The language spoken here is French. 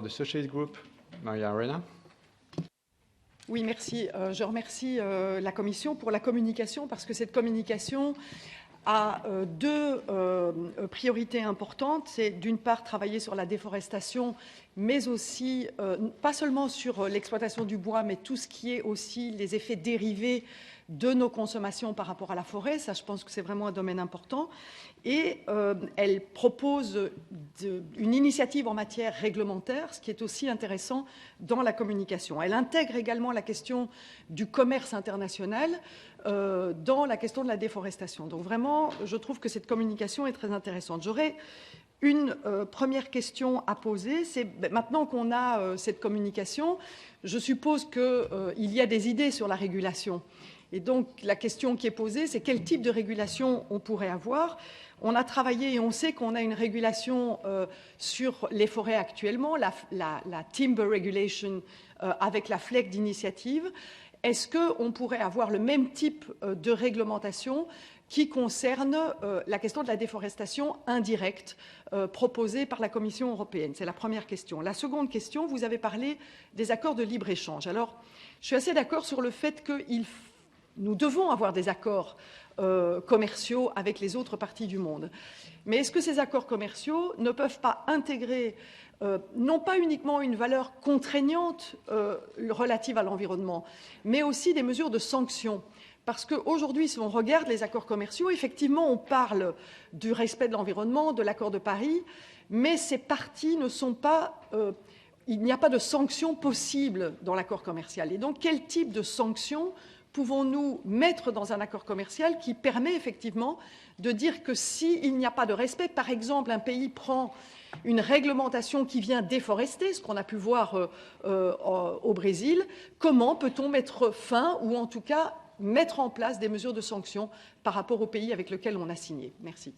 The Socialist Group, Maria Arena. Oui, merci. Je remercie la Commission pour la communication parce que cette communication a deux priorités importantes. C'est d'une part travailler sur la déforestation, mais aussi, pas seulement sur l'exploitation du bois, mais tout ce qui est aussi les effets dérivés de nos consommations par rapport à la forêt. Ça, je pense que c'est vraiment un domaine important. Et elle propose une initiative en matière réglementaire, ce qui est aussi intéressant dans la communication. Elle intègre également la question du commerce international dans la question de la déforestation. Donc vraiment, je trouve que cette communication est très intéressante. J'aurais une première question à poser, c'est maintenant qu'on a cette communication, je suppose qu'il y a des idées sur la régulation. Et donc la question qui est posée, c'est quel type de régulation on pourrait avoir. On a travaillé et on sait qu'on a une régulation sur les forêts actuellement, la Timber Regulation avec la FLEC d'initiative. Est-ce qu'on pourrait avoir le même type de réglementation qui concerne la question de la déforestation indirecte proposée par la Commission européenne? C'est la première question. La seconde question, vous avez parlé des accords de libre-échange. Alors, je suis assez d'accord sur le fait que nous devons avoir des accords commerciaux avec les autres parties du monde. Mais est-ce que ces accords commerciaux ne peuvent pas intégrer non pas uniquement une valeur contraignante relative à l'environnement, mais aussi des mesures de sanctions? Parce qu'aujourd'hui, si on regarde les accords commerciaux, effectivement, on parle du respect de l'environnement, de l'accord de Paris, mais ces parties ne sont pas... il n'y a pas de sanctions possibles dans l'accord commercial. Et donc, quel type de sanctions pouvons-nous mettre dans un accord commercial qui permet effectivement de dire que s'il n'y a pas de respect, par exemple, un pays prend une réglementation qui vient déforester, ce qu'on a pu voir au Brésil, comment peut-on mettre fin ou en tout cas mettre en place des mesures de sanctions par rapport au pays avec lequel on a signé? Merci.